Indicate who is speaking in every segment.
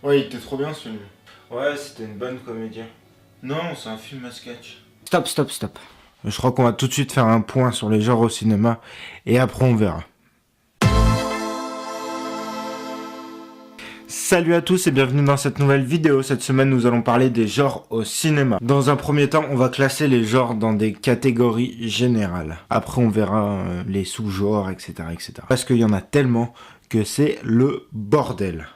Speaker 1: Ouais, il était trop bien ce film. Ouais, c'était une bonne comédie. Non, c'est un film à sketch. Stop. Je crois qu'on va tout de suite faire un point sur les genres au cinéma et après on verra. Salut à tous et bienvenue dans cette nouvelle vidéo. Cette semaine, nous allons parler des genres au cinéma. Dans un premier temps, on va classer les genres dans des catégories générales. Après, on verra les sous-genres, etc., etc. Parce qu'il y en a tellement que c'est le bordel.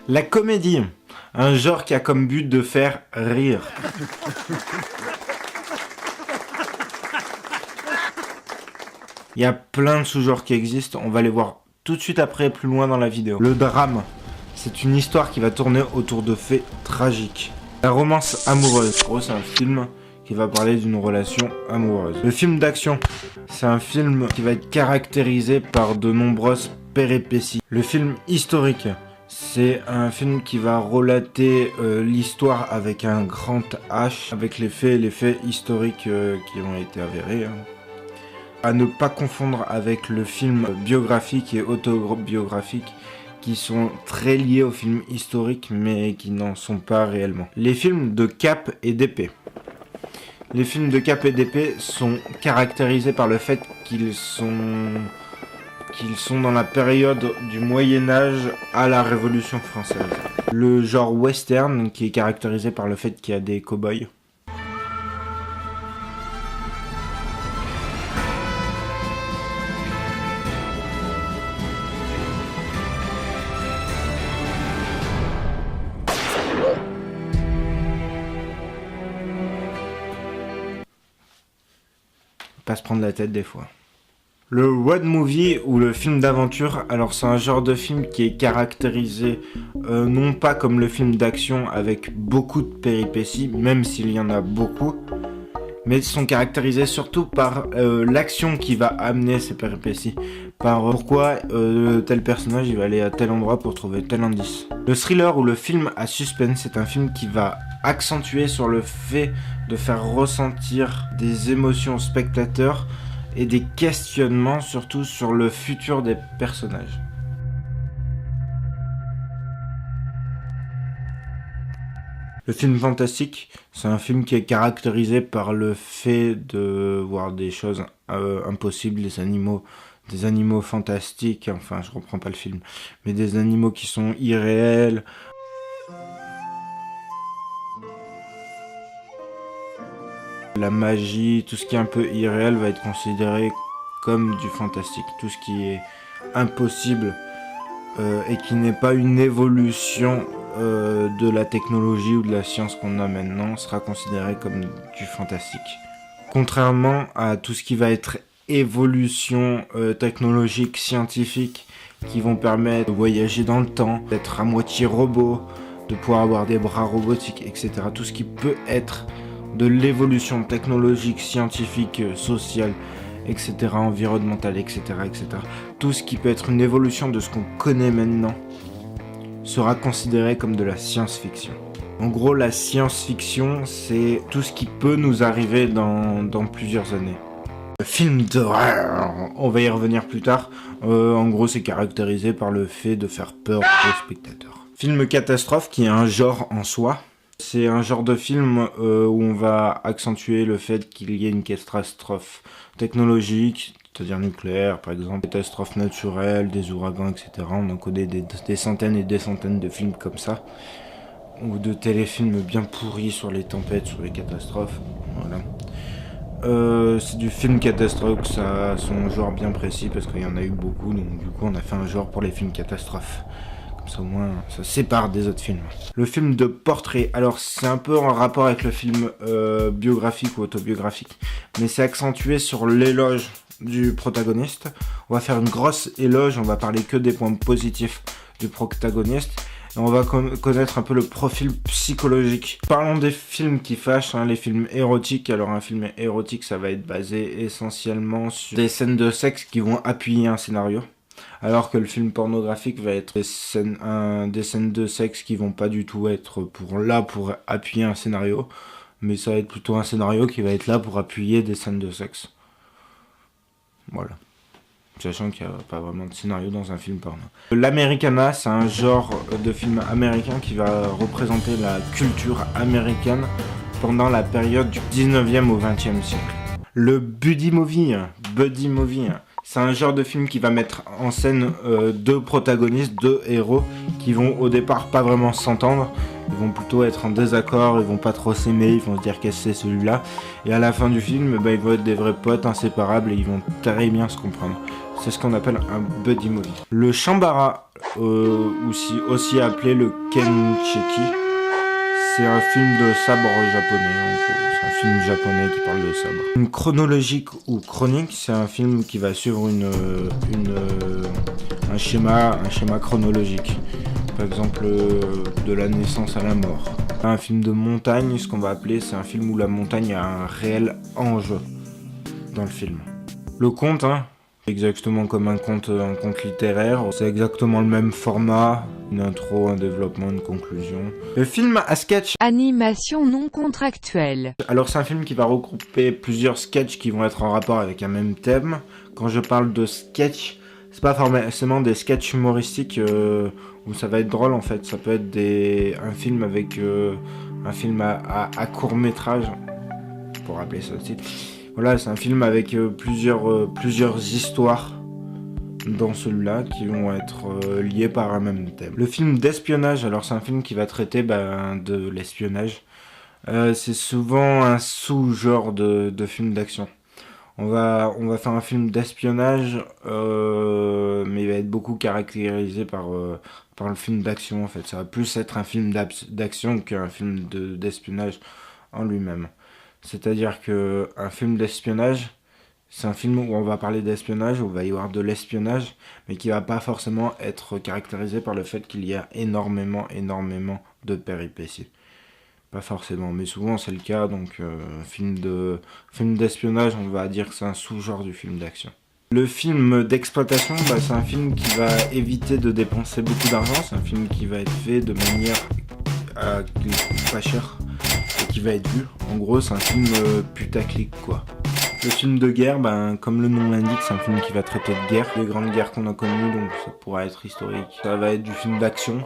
Speaker 1: La comédie, un genre qui a comme but de faire rire. Il y a plein de sous-genres qui existent, on va les voir tout de suite après, plus loin dans la vidéo. Le drame, c'est une histoire qui va tourner autour de faits tragiques. La romance amoureuse, gros, c'est un film qui va parler d'une relation amoureuse. Le film d'action, c'est un film qui va être caractérisé par de nombreuses péripéties. Le film historique, c'est un film qui va relater l'histoire avec un grand H, avec les faits historiques qui ont été avérés. À ne pas confondre avec le film biographique et autobiographique qui sont très liés au film historique mais qui n'en sont pas réellement. Les films de cap et d'épée. Les films de cap et d'épée sont caractérisés par le fait qu'ils sont dans la période du Moyen-Âge à la Révolution française. Le genre western qui est caractérisé par le fait qu'il y a des cow-boys. Pas se prendre la tête des fois. Le road movie ou le film d'aventure, alors c'est un genre de film qui est caractérisé non pas comme le film d'action avec beaucoup de péripéties, même s'il y en a beaucoup, mais sont caractérisés surtout par l'action qui va amener ces péripéties, par pourquoi tel personnage il va aller à tel endroit pour trouver tel indice. Le thriller ou le film à suspense, c'est un film qui va accentuer sur le fait de faire ressentir des émotions aux spectateurs et des questionnements surtout sur le futur des personnages. Le film fantastique, c'est un film qui est caractérisé par le fait de voir des choses impossibles, des animaux fantastiques, enfin je reprends pas le film, mais des animaux qui sont irréels. La magie, tout ce qui est un peu irréel va être considéré comme du fantastique. Tout ce qui est impossible et qui n'est pas une évolution de la technologie ou de la science qu'on a maintenant sera considéré comme du fantastique. Contrairement à tout ce qui va être évolution technologique, scientifique, qui vont permettre de voyager dans le temps, d'être à moitié robot, de pouvoir avoir des bras robotiques, etc. Tout ce qui peut être de l'évolution technologique, scientifique, sociale, etc., environnementale, etc., etc. Tout ce qui peut être une évolution de ce qu'on connaît maintenant sera considéré comme de la science-fiction. En gros, la science-fiction, c'est tout ce qui peut nous arriver dans plusieurs années. Le film d'horreur, on va y revenir plus tard. En gros, c'est caractérisé par le fait de faire peur aux spectateurs. Film catastrophe, qui est un genre en soi. C'est un genre de film où on va accentuer le fait qu'il y ait une catastrophe technologique, c'est-à-dire nucléaire par exemple, catastrophe naturelle, des ouragans, etc. On en connaît des centaines et des centaines de films comme ça, ou de téléfilms bien pourris sur les tempêtes, sur les catastrophes, voilà. C'est du film catastrophe, ça a son genre bien précis parce qu'il y en a eu beaucoup, donc du coup on a fait un genre pour les films catastrophes. Comme ça au moins ça sépare des autres films. Le film de portrait, alors c'est un peu en rapport avec le film biographique ou autobiographique, mais c'est accentué sur l'éloge du protagoniste. On va faire une grosse éloge, on va parler que des points positifs du protagoniste. Et on va connaître un peu le profil psychologique. Parlons des films qui fâchent, les films érotiques. Alors un film érotique, ça va être basé essentiellement sur des scènes de sexe qui vont appuyer un scénario. Alors que le film pornographique va être des scènes de sexe qui vont pas du tout être pour appuyer un scénario, mais ça va être plutôt un scénario qui va être là pour appuyer des scènes de sexe. Voilà. sachant qu'il n'y a pas vraiment de scénario dans un film porno. L'Americana, c'est un genre de film américain qui va représenter la culture américaine pendant la période du 19e au 20e siècle. Le buddy movie, c'est un genre de film qui va mettre en scène deux protagonistes, deux héros qui vont au départ pas vraiment s'entendre. Ils vont plutôt être en désaccord, ils vont pas trop s'aimer, ils vont se dire qu'est-ce que c'est celui-là. Et à la fin du film, ils vont être des vrais potes inséparables et ils vont très bien se comprendre. C'est ce qu'on appelle un buddy movie. Le Shambara, aussi appelé le Kencheki, c'est un film de sabre japonais en gros. C'est un film japonais qui parle de sabre. Une chronologique ou chronique, c'est un film qui va suivre un schéma chronologique. Par exemple, de la naissance à la mort. Un film de montagne, ce qu'on va appeler, c'est un film où la montagne a un réel enjeu dans le film. Le conte, exactement comme un conte littéraire, c'est exactement le même format, une intro, un développement, une conclusion. Le film à sketch.
Speaker 2: Animation non contractuelle.
Speaker 1: Alors c'est un film qui va regrouper plusieurs sketchs qui vont être en rapport avec un même thème. Quand je parle de sketch, c'est pas forcément des sketchs humoristiques où ça va être drôle en fait. Ça peut être un film avec un film à court métrage, pour appeler ça aussi. Voilà, c'est un film avec plusieurs histoires dans celui-là qui vont être liées par un même thème. Le film d'espionnage, alors c'est un film qui va traiter de l'espionnage. C'est souvent un sous-genre de film d'action. On va faire un film d'espionnage, mais il va être beaucoup caractérisé par le film d'action en fait. Ça va plus être un film d'action qu'un film d'espionnage en lui-même. C'est-à-dire que un film d'espionnage, c'est un film où on va parler d'espionnage, où il va y avoir de l'espionnage, mais qui va pas forcément être caractérisé par le fait qu'il y a énormément de péripéties. Pas forcément, mais souvent c'est le cas, donc film d'espionnage, on va dire que c'est un sous-genre du film d'action. Le film d'exploitation, c'est un film qui va éviter de dépenser beaucoup d'argent, c'est un film qui va être fait de manière qui coûte pas cher et qui va être vu. En gros, c'est un film putaclic quoi. Le film de guerre, comme le nom l'indique, c'est un film qui va traiter de guerre, des grandes guerres qu'on a connues, donc ça pourra être historique. Ça va être du film d'action.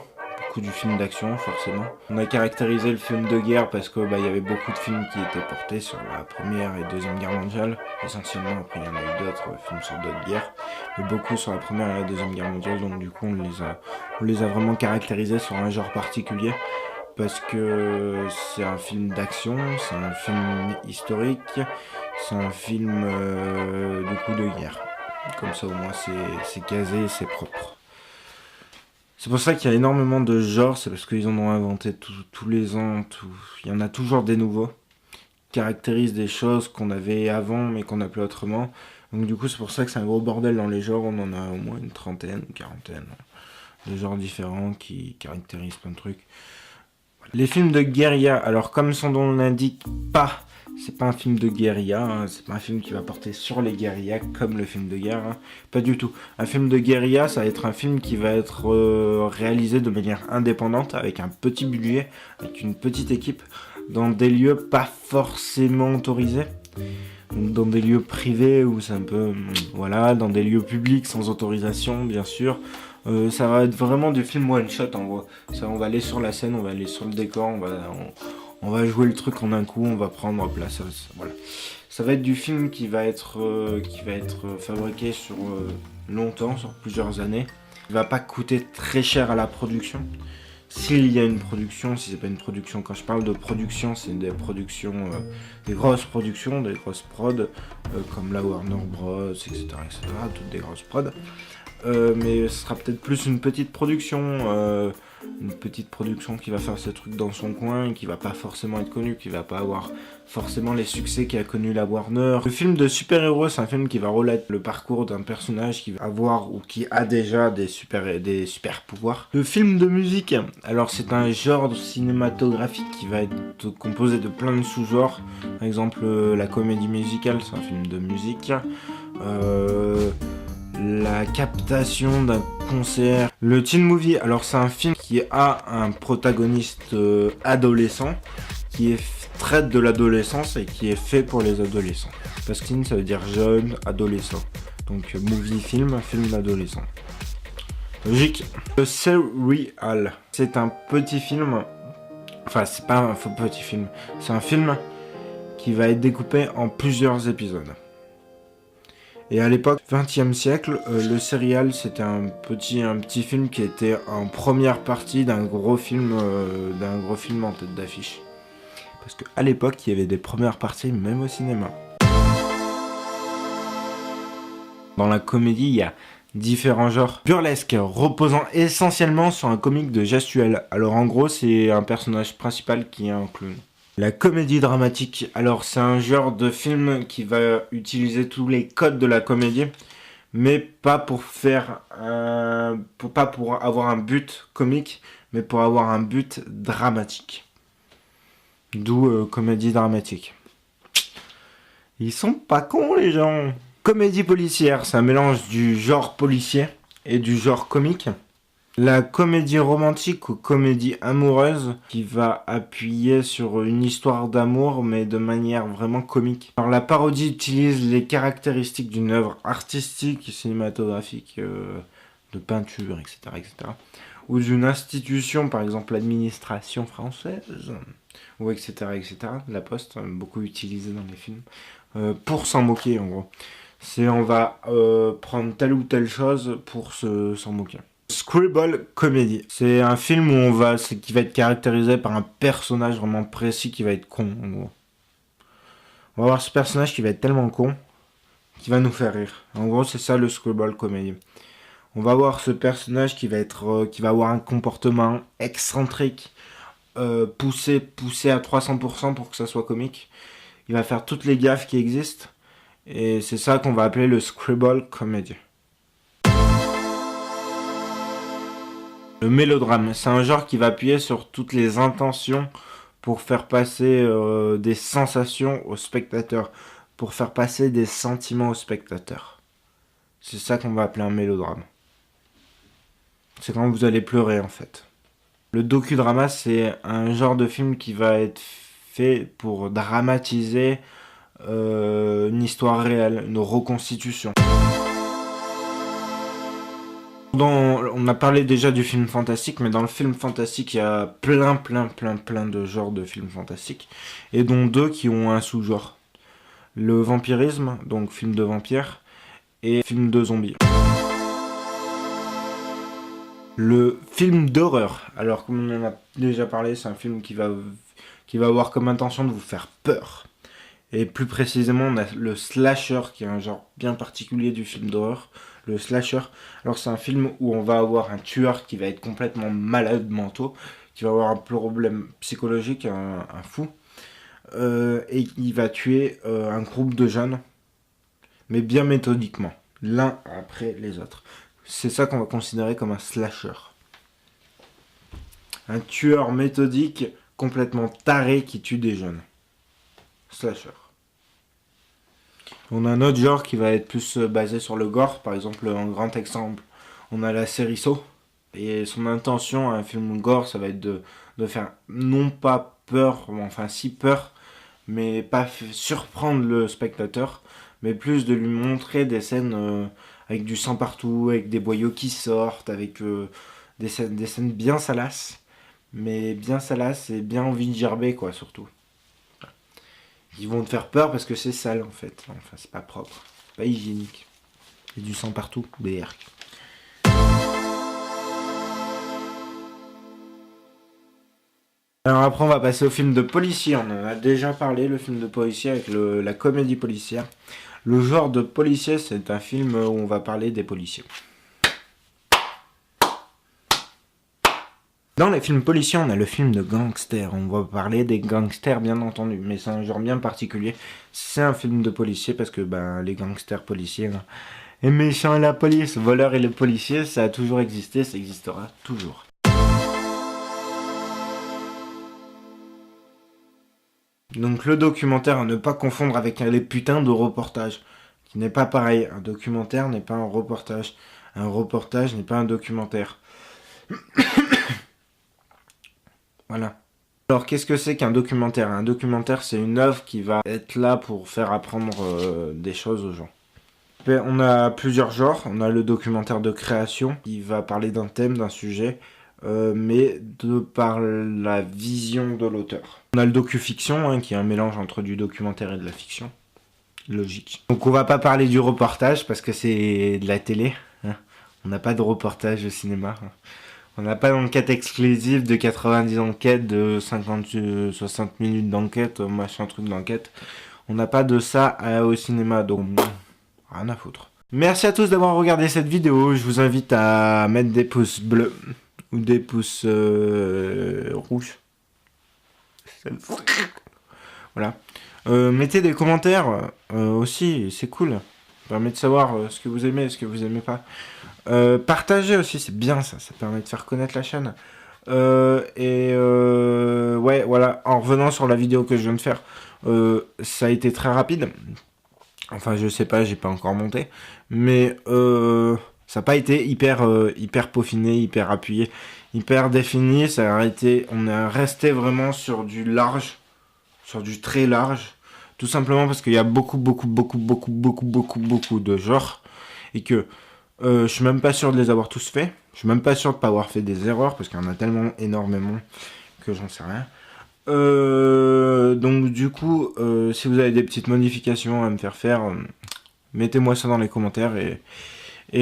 Speaker 1: Du film d'action forcément. On a caractérisé le film de guerre parce que y avait beaucoup de films qui étaient portés sur la première et deuxième guerre mondiale, essentiellement. Après il y en a eu d'autres films sur d'autres guerres, mais beaucoup sur la première et la deuxième guerre mondiale, donc du coup on les a vraiment caractérisés sur un genre particulier parce que c'est un film d'action, c'est un film historique, c'est un film du coup de guerre. Comme ça au moins c'est casé, c'est propre. C'est pour ça qu'il y a énormément de genres, c'est parce qu'ils en ont inventé tous les ans, il y en a toujours des nouveaux, qui caractérisent des choses qu'on avait avant mais qu'on n'a plus autrement. Donc du coup c'est pour ça que c'est un gros bordel dans les genres, on en a au moins une trentaine, une quarantaine de genres différents qui caractérisent plein de trucs. Voilà. Les films de guérilla, alors comme son nom l'indique, c'est pas un film de guérilla, c'est pas un film qui va porter sur les guérillas comme le film de guerre, pas du tout. Un film de guérilla, ça va être un film qui va être réalisé de manière indépendante, avec un petit budget, avec une petite équipe, dans des lieux pas forcément autorisés, dans des lieux privés où c'est un peu, dans des lieux publics sans autorisation, bien sûr. Ça va être vraiment du film one shot en gros. Ça, on va aller sur la scène, on va aller sur le décor, on va jouer le truc en un coup, on va prendre place. Voilà. Ça va être du film qui va être fabriqué sur longtemps, sur plusieurs années. Il va pas coûter très cher à la production. S'il y a une production, si c'est pas une production, quand je parle de production, c'est des productions, des grosses productions, des grosses prods, comme la Warner Bros, etc., toutes des grosses prods. Mais ce sera peut-être plus une petite production qui va faire ses trucs dans son coin et qui va pas forcément être connue, qui va pas avoir forcément les succès qu'a connu la Warner. Le film de super-héros, c'est un film qui va relater le parcours d'un personnage qui va avoir ou qui a déjà des super pouvoirs. Le film de musique, alors c'est un genre cinématographique qui va être composé de plein de sous-genres. Par exemple, la comédie musicale, c'est un film de musique. La captation d'un concert. Le teen movie, alors c'est un film qui a un protagoniste adolescent qui traite de l'adolescence et qui est fait pour les adolescents. Parce que teen ça veut dire jeune, adolescent. Donc movie film, film d'adolescent. Logique. The Serial, c'est un petit film. Enfin, c'est pas un faux petit film. C'est un film qui va être découpé en plusieurs épisodes. Et à l'époque, 20e siècle, le Serial, c'était un petit film qui était en première partie d'un gros film en tête d'affiche. Parce qu'à l'époque, il y avait des premières parties même au cinéma. Dans la comédie, il y a différents genres. Burlesque, reposant essentiellement sur un comique de gestuelle. Alors en gros, c'est un personnage principal qui est un clown. La comédie dramatique, alors c'est un genre de film qui va utiliser tous les codes de la comédie, mais pas pour avoir un but comique, mais pour avoir un but dramatique. D'où comédie dramatique. Ils sont pas cons les gens. Comédie policière, c'est un mélange du genre policier et du genre comique. La comédie romantique ou comédie amoureuse qui va appuyer sur une histoire d'amour mais de manière vraiment comique. Alors la parodie utilise les caractéristiques d'une œuvre artistique, cinématographique, de peinture, etc., etc. Ou d'une institution, par exemple l'administration française, ou etc., etc. La Poste, beaucoup utilisée dans les films, pour s'en moquer en gros. On va prendre telle ou telle chose pour s'en moquer. Screwball Comedy. C'est un film qui va être caractérisé par un personnage vraiment précis qui va être con, en gros. On va voir ce personnage qui va être tellement con qui va nous faire rire. En gros, c'est ça le Screwball Comedy. On va voir ce personnage qui va avoir un comportement excentrique, poussé à 300% pour que ça soit comique. Il va faire toutes les gaffes qui existent. Et c'est ça qu'on va appeler le Screwball Comedy. Le mélodrame, c'est un genre qui va appuyer sur toutes les intentions pour faire passer des sensations aux spectateurs, pour faire passer des sentiments aux spectateurs. C'est ça qu'on va appeler un mélodrame. C'est quand vous allez pleurer en fait. Le docudrama, c'est un genre de film qui va être fait pour dramatiser une histoire réelle, une reconstitution. On a parlé déjà du film fantastique, mais dans le film fantastique, il y a plein de genres de films fantastiques, et dont 2 qui ont un sous-genre. Le vampirisme, donc film de vampire, et film de zombies. Le film d'horreur, alors comme on en a déjà parlé, c'est un film qui va avoir comme intention de vous faire peur. Et plus précisément, on a le slasher, qui est un genre bien particulier du film d'horreur. Le slasher, alors c'est un film où on va avoir un tueur qui va être complètement malade mentaux, qui va avoir un problème psychologique, un fou, et il va tuer un groupe de jeunes, mais bien méthodiquement, l'un après les autres. C'est ça qu'on va considérer comme un slasher. Un tueur méthodique, complètement taré, qui tue des jeunes. Slasher. On a un autre genre qui va être plus basé sur le gore. Par exemple, en grand exemple, on a la série Saw. Et son intention, un film gore, ça va être de faire non pas peur, enfin si peur, mais pas surprendre le spectateur, mais plus de lui montrer des scènes avec du sang partout, avec des boyaux qui sortent, avec des scènes bien salaces. Mais bien salaces et bien envie de gerber, quoi, surtout. Ils vont te faire peur parce que c'est sale en fait. Enfin, c'est pas propre, pas hygiénique. Il y a du sang partout, BR. Alors après, on va passer au film de policier. On en a déjà parlé, le film de policier avec la comédie policière. Le genre de policier, c'est un film où on va parler des policiers. Dans les films policiers, on a le film de gangster. On va parler des gangsters, bien entendu, mais c'est un genre bien particulier. C'est un film de policier parce que les gangsters policiers, les méchants et la police, voleurs et les policiers, ça a toujours existé, ça existera toujours. Donc le documentaire à ne pas confondre avec les putains de reportages, qui n'est pas pareil. Un documentaire n'est pas un reportage. Un reportage n'est pas un documentaire. Voilà. Alors, qu'est-ce que c'est qu'un documentaire ? Un documentaire, c'est une œuvre qui va être là pour faire apprendre des choses aux gens. On a plusieurs genres. On a le documentaire de création qui va parler d'un thème, d'un sujet, mais par la vision de l'auteur. On a le docu-fiction, hein, qui est un mélange entre du documentaire et de la fiction. Logique. Donc on va pas parler du reportage parce que c'est de la télé. Hein. On n'a pas de reportage au cinéma. Hein. On n'a pas d'enquête exclusive de 90 enquêtes, de 60 minutes d'enquête, machin truc d'enquête. On n'a pas de ça au cinéma, donc rien à foutre. Merci à tous d'avoir regardé cette vidéo. Je vous invite à mettre des pouces bleus ou des pouces rouges. Voilà. Mettez des commentaires aussi, c'est cool. Ça permet de savoir ce que vous aimez, ce que vous aimez pas. Partagez aussi, c'est bien ça, ça permet de faire connaître la chaîne. Ouais, voilà, en revenant sur la vidéo que je viens de faire, ça a été très rapide. Enfin, je sais pas, j'ai pas encore monté. Mais ça n'a pas été hyper peaufiné, hyper appuyé, hyper défini. On est resté vraiment sur du large, sur du très large. Tout simplement parce qu'il y a beaucoup de genres. Et que je suis même pas sûr de les avoir tous faits. Je suis même pas sûr de pas avoir fait des erreurs. Parce qu'il y en a tellement énormément que j'en sais rien. Donc du coup, si vous avez des petites modifications à me faire faire, mettez-moi ça dans les commentaires et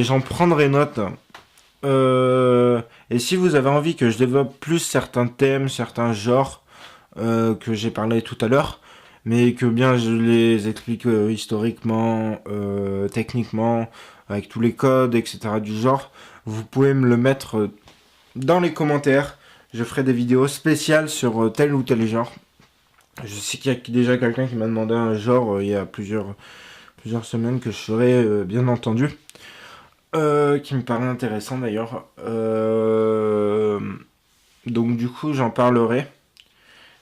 Speaker 1: j'en prendrai note. Et si vous avez envie que je développe plus certains thèmes, certains genres que j'ai parlé tout à l'heure, mais que bien je les explique historiquement, techniquement, avec tous les codes, etc. du genre, vous pouvez me le mettre dans les commentaires. Je ferai des vidéos spéciales sur tel ou tel genre. Je sais qu'il y a déjà quelqu'un qui m'a demandé un genre il y a plusieurs semaines que je ferai bien entendu. Qui me paraît intéressant d'ailleurs. Donc du coup j'en parlerai.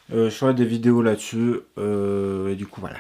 Speaker 1: Je ferai des vidéos là-dessus. Et du coup voilà.